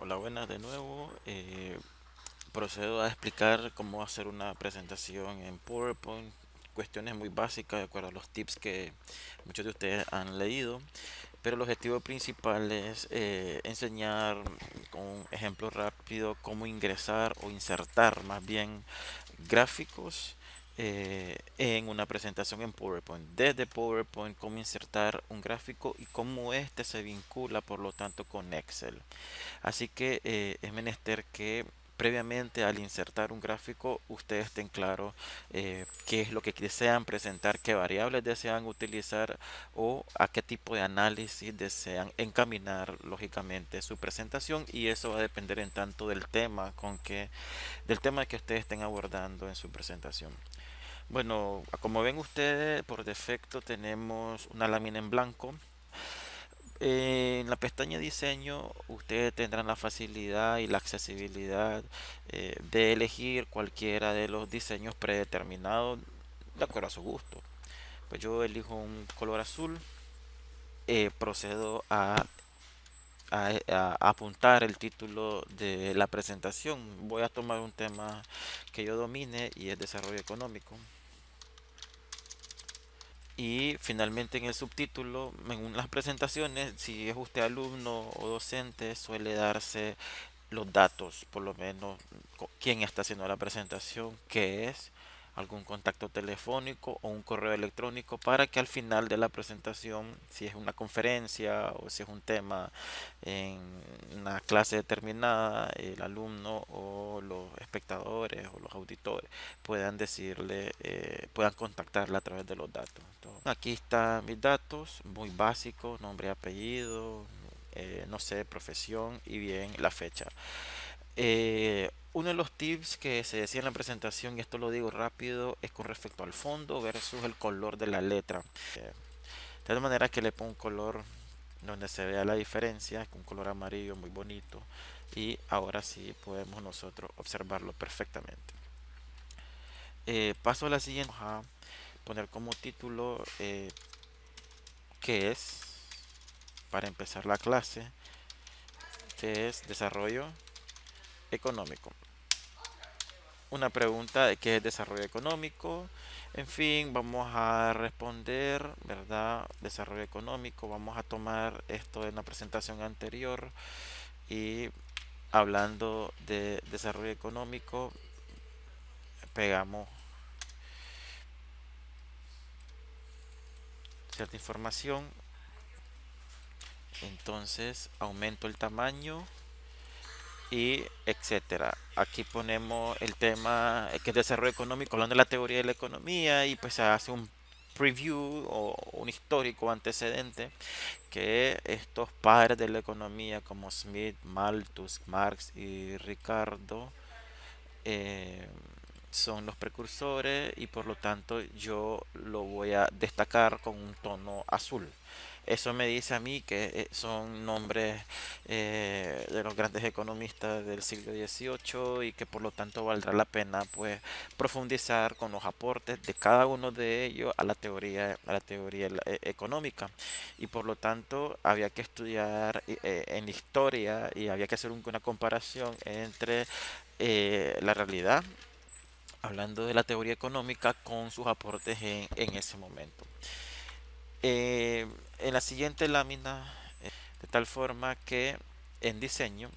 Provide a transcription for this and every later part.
Hola, buenas de nuevo. Procedo a explicar cómo hacer una presentación en PowerPoint, cuestiones muy básicas de acuerdo a los tips que muchos de ustedes han leído, pero el objetivo principal es enseñar con un ejemplo rápido cómo ingresar o insertar más bien gráficos en una presentación en PowerPoint. Desde PowerPoint, cómo insertar un gráfico y cómo este se vincula, por lo tanto, con Excel. Así que es menester que previamente al insertar un gráfico ustedes estén claros qué es lo que desean presentar, qué variables desean utilizar o a qué tipo de análisis desean encaminar lógicamente su presentación, y eso va a depender en tanto del tema que ustedes estén abordando en su presentación. Bueno, como ven ustedes, por defecto tenemos una lámina en blanco. En la pestaña diseño, ustedes tendrán la facilidad y la accesibilidad de elegir cualquiera de los diseños predeterminados de acuerdo a su gusto. Pues yo elijo un color azul, procedo a apuntar el título de la presentación. Voy a tomar un tema que yo domine y es desarrollo económico. Y finalmente en el subtítulo, en las presentaciones, si es usted alumno o docente, suele darse los datos, por lo menos quién está haciendo la presentación, qué es, algún contacto telefónico o un correo electrónico, para que al final de la presentación, si es una conferencia o si es un tema en una clase determinada, el alumno o los espectadores o los auditores puedan decirle, puedan contactarla a través de los datos. Entonces, aquí están mis datos, muy básicos: nombre, apellido, no sé, profesión y bien la fecha. Uno de los tips que se decía en la presentación, y esto lo digo rápido, es con respecto al fondo versus el color de la letra. De tal manera que le pongo un color donde se vea la diferencia, un color amarillo muy bonito, y ahora sí podemos nosotros observarlo perfectamente. Paso a la siguiente. Vamos a poner como título que es, para empezar la clase, que es desarrollo económico. Una pregunta de qué es desarrollo económico. En fin, vamos a responder, ¿verdad? Desarrollo económico. Vamos a tomar esto de una presentación anterior y hablando de desarrollo económico, pegamos cierta información. Entonces aumento el tamaño y etcétera. Aquí ponemos el tema que es desarrollo económico, hablando de la teoría de la economía, y pues se hace un preview o un histórico antecedente que estos padres de la economía como Smith, Malthus, Marx y Ricardo eh, son los precursores, y por lo tanto yo lo voy a destacar con un tono azul. Eso me dice a mí que son nombres de los grandes economistas del siglo XVIII, y que por lo tanto valdrá la pena pues profundizar con los aportes de cada uno de ellos a la teoría económica. Y por lo tanto había que estudiar en historia, y había que hacer una comparación entre la realidad, hablando de la teoría económica, con sus aportes en ese momento. En la siguiente lámina, de tal forma que en diseño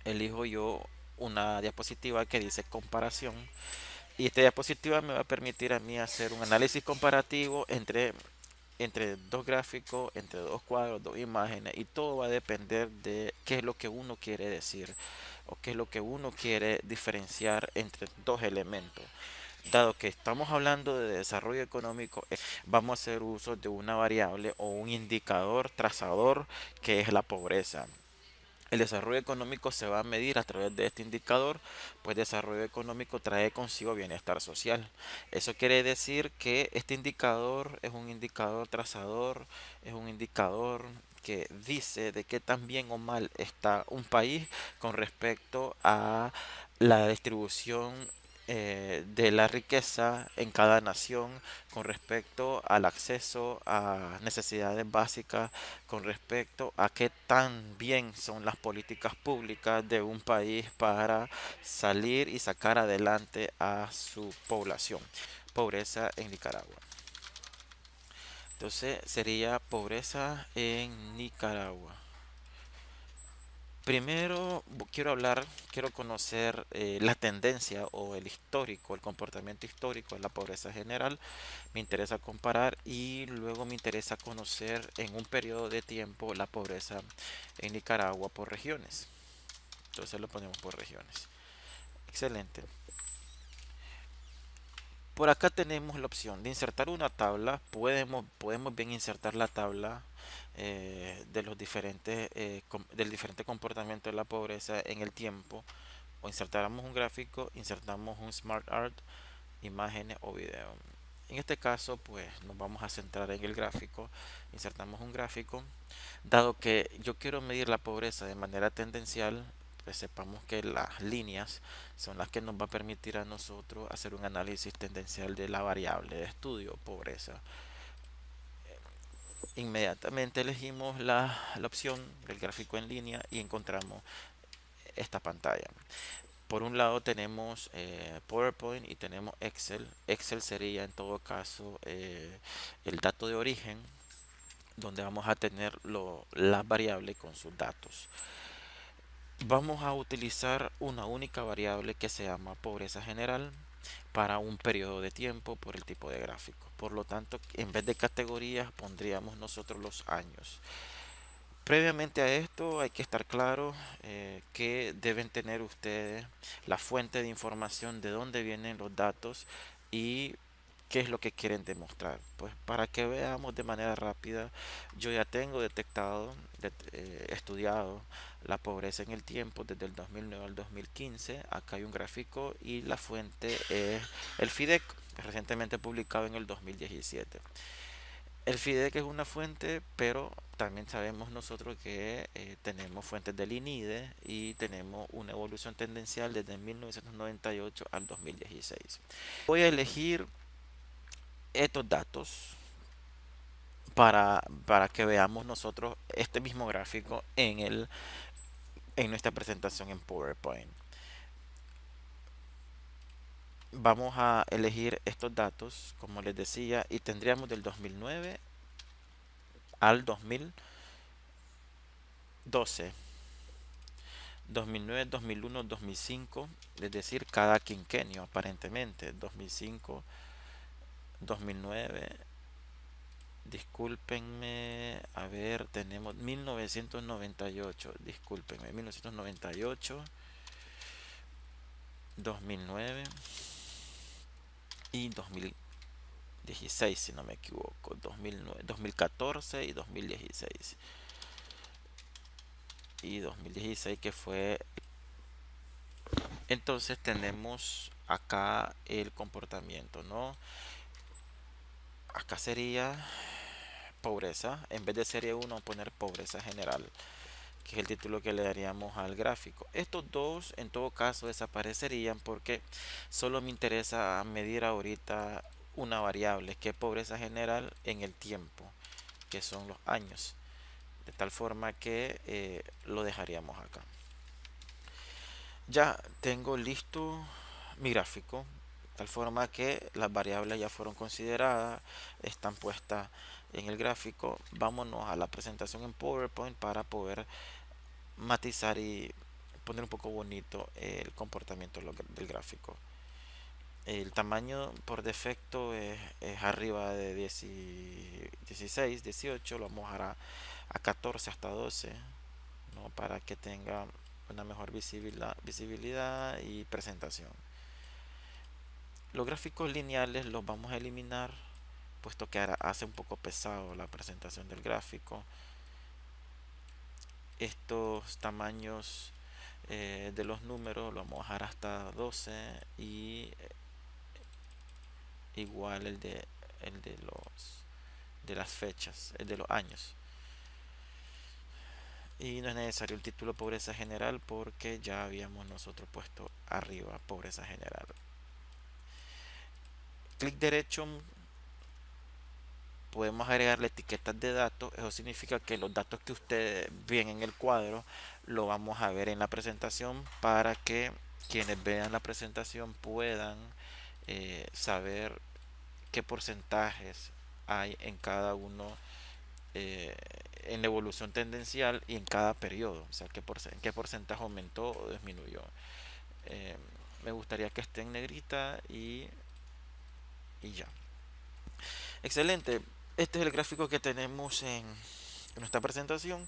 elijo yo una diapositiva que dice comparación, y esta diapositiva me va a permitir a mí hacer un análisis comparativo entre dos gráficos, entre dos cuadros, dos imágenes, y todo va a depender de qué es lo que uno quiere decir o qué es lo que uno quiere diferenciar entre dos elementos. Dado que estamos hablando de desarrollo económico, vamos a hacer uso de una variable o un indicador trazador que es la pobreza. El desarrollo económico se va a medir a través de este indicador, pues desarrollo económico trae consigo bienestar social. Eso quiere decir que este indicador es un indicador trazador, es un indicador que dice de qué tan bien o mal está un país con respecto a la distribución de la riqueza en cada nación con respecto al acceso a necesidades básicas, con respecto a qué tan bien son las políticas públicas de un país para salir y sacar adelante a su población. Pobreza en Nicaragua. Entonces sería pobreza en Nicaragua. Primero quiero conocer la tendencia o el histórico, el comportamiento histórico de la pobreza general. Me interesa comparar y luego me interesa conocer en un periodo de tiempo la pobreza en Nicaragua por regiones. Entonces lo ponemos por regiones. Excelente. Por acá tenemos la opción de insertar una tabla. Podemos bien insertar la tabla de los del diferente comportamiento de la pobreza en el tiempo. O insertáramos un gráfico, insertamos un smart art, imágenes o video. En este caso, pues nos vamos a centrar en el gráfico. Insertamos un gráfico. Dado que yo quiero medir la pobreza de manera tendencial, pues sepamos que las líneas son las que nos va a permitir a nosotros hacer un análisis tendencial de la variable de estudio, pobreza. Inmediatamente elegimos la opción del gráfico en línea y encontramos esta pantalla. Por un lado tenemos PowerPoint y tenemos Excel. Excel sería en todo caso el dato de origen, donde vamos a tener las variables con sus datos. Vamos a utilizar una única variable que se llama pobreza general para un periodo de tiempo por el tipo de gráfico. Por lo tanto, en vez de categorías pondríamos nosotros los años. Previamente a esto hay que estar claro que deben tener ustedes la fuente de información de dónde vienen los datos y qué es lo que quieren demostrar. Pues para que veamos de manera rápida, yo ya tengo detectado, estudiado la pobreza en el tiempo desde el 2009 al 2015. Acá hay un gráfico y la fuente es el FIDEC, recientemente publicado en el 2017. El FIDEC es una fuente, pero también sabemos nosotros que tenemos fuentes del INIDE y tenemos una evolución tendencial desde 1998 al 2016. Voy a elegir estos datos para que veamos nosotros este mismo gráfico en nuestra presentación en PowerPoint. Vamos a elegir estos datos, como les decía, y tendríamos del 2009 al 2012. 2009, 2001, 2005, es decir, cada quinquenio aparentemente, 2005, 2009, discúlpenme, a ver, tenemos 1998, discúlpenme, 1998, 2009 y 2016, si no me equivoco, 2009, 2014 y 2016. Y 2016 que fue. Entonces tenemos acá el comportamiento, ¿no? Acá sería pobreza. En vez de serie 1 poner pobreza general, que es el título que le daríamos al gráfico. Estos dos en todo caso desaparecerían porque solo me interesa medir ahorita una variable, que es pobreza general en el tiempo, que son los años. De tal forma que lo dejaríamos acá. Ya tengo listo mi gráfico, de tal forma que las variables ya fueron consideradas, están puestas en el gráfico. Vámonos a la presentación en PowerPoint para poder matizar y poner un poco bonito el comportamiento del gráfico. El tamaño por defecto es arriba de 16, 18, lo vamos a bajar a 14 hasta 12, ¿no? Para que tenga una mejor visibilidad y presentación. Los gráficos lineales los vamos a eliminar, puesto que hace un poco pesado la presentación del gráfico. Estos tamaños de los números los vamos a dejar hasta 12 y igual el de las fechas, el de los años. Y no es necesario el título pobreza general porque ya habíamos nosotros puesto arriba pobreza general. clic derecho podemos agregarle etiquetas de datos. Eso significa que los datos que ustedes ven en el cuadro lo vamos a ver en la presentación para que quienes vean la presentación puedan saber qué porcentajes hay en cada uno, eh, en la evolución tendencial y en cada periodo, o sea, qué porcentaje aumentó o disminuyó. Eh, Me gustaría que esté en negrita y ya. Excelente. Este es el gráfico que tenemos en nuestra presentación,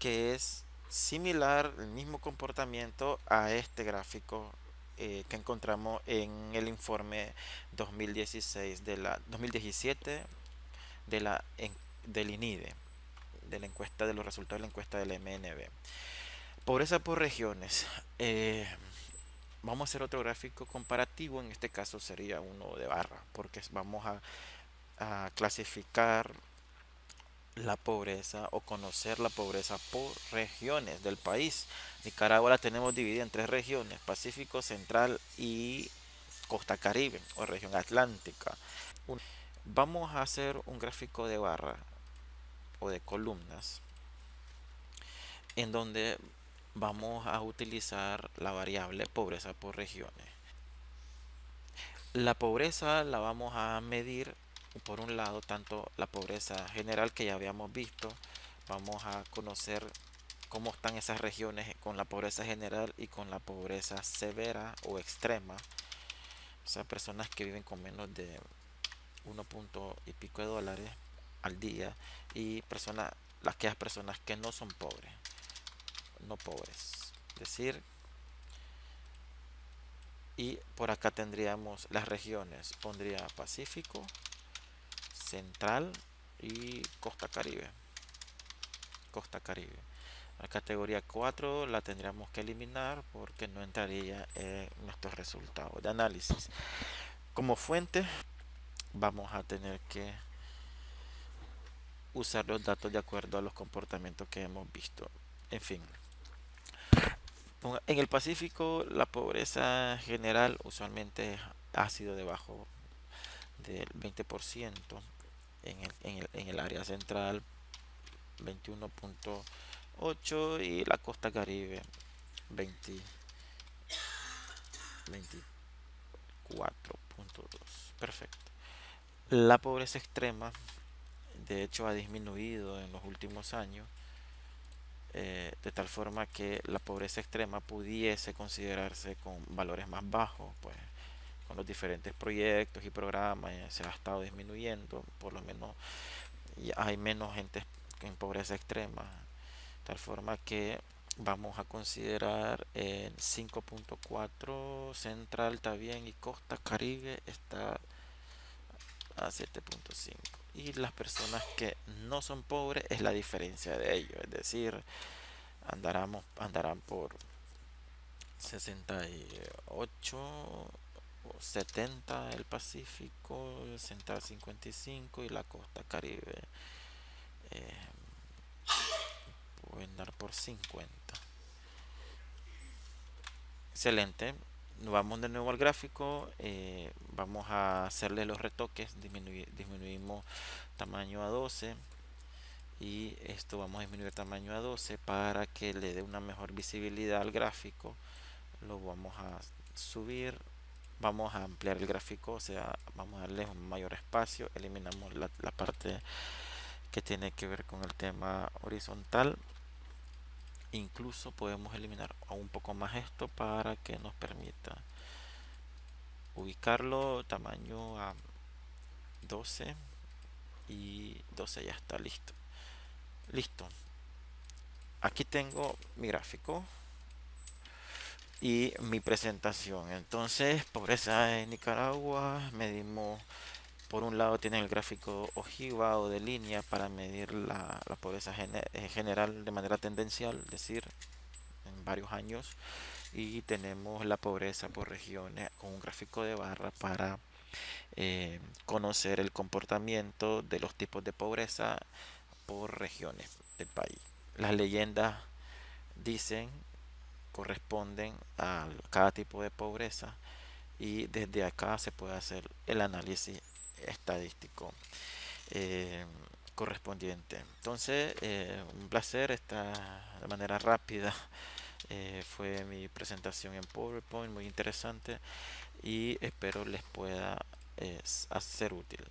que es similar, el mismo comportamiento a este gráfico que encontramos en el informe 2016 de la 2017 de del INIDE, de la encuesta de los resultados de la encuesta del MNB. Pobreza por regiones. Vamos a hacer otro gráfico comparativo, en este caso sería uno de barra, porque vamos a clasificar la pobreza o conocer la pobreza por regiones del país. Nicaragua la tenemos dividida en tres regiones: Pacífico, Central y Costa Caribe o región Atlántica. Vamos a hacer un gráfico de barra o de columnas en donde vamos a utilizar la variable pobreza por regiones. La pobreza la vamos a medir, por un lado, tanto la pobreza general que ya habíamos visto. Vamos a conocer cómo están esas regiones con la pobreza general y con la pobreza severa o extrema. O sea, personas que viven con menos de 1 punto y pico de dólares al día, y aquellas personas que no son pobres, no pobres. Es decir, y por acá tendríamos las regiones. Pondría Pacífico, Central y Costa Caribe. Costa Caribe. La categoría 4 la tendríamos que eliminar porque no entraría en nuestros resultados de análisis. Como fuente vamos a tener que usar los datos de acuerdo a los comportamientos que hemos visto. En fin, en el Pacífico la pobreza general usualmente ha sido debajo del 20%. En el área central 21.8 y la costa caribe 20, 24.2. Perfecto. La pobreza extrema de hecho ha disminuido en los últimos años, de tal forma que la pobreza extrema pudiese considerarse con valores más bajos, pues con los diferentes proyectos y programas se ha estado disminuyendo. Por lo menos ya hay menos gente en pobreza extrema, de tal forma que vamos a considerar en 5.4 central está bien y costa caribe está a 7.5, y las personas que no son pobres es la diferencia de ellos, es decir, andarán por 68 o 70 el Pacífico, el Central 55 y la costa Caribe eh, puede andar por 50. Excelente. Nos vamos de nuevo al gráfico. Vamos a hacerle los retoques. Disminuimos tamaño a 12 y esto vamos a disminuir tamaño a 12 para que le dé una mejor visibilidad al gráfico. Lo vamos a subir, vamos a ampliar el gráfico, o sea, vamos a darle un mayor espacio. Eliminamos la parte que tiene que ver con el tema horizontal. Incluso podemos eliminar un poco más esto para que nos permita ubicarlo tamaño a 12, y 12 ya está listo. Listo. Aquí tengo mi gráfico y mi presentación. Entonces, pobreza en Nicaragua, medimos, por un lado tienen el gráfico ojiva o de línea para medir la pobreza general de manera tendencial, es decir, en varios años, y tenemos la pobreza por regiones con un gráfico de barra para conocer el comportamiento de los tipos de pobreza por regiones del país. Las leyendas dicen corresponden a cada tipo de pobreza, y desde acá se puede hacer el análisis estadístico eh, correspondiente. Entonces, un placer, esta de manera rápida fue mi presentación en PowerPoint, muy interesante y espero les pueda ser útil.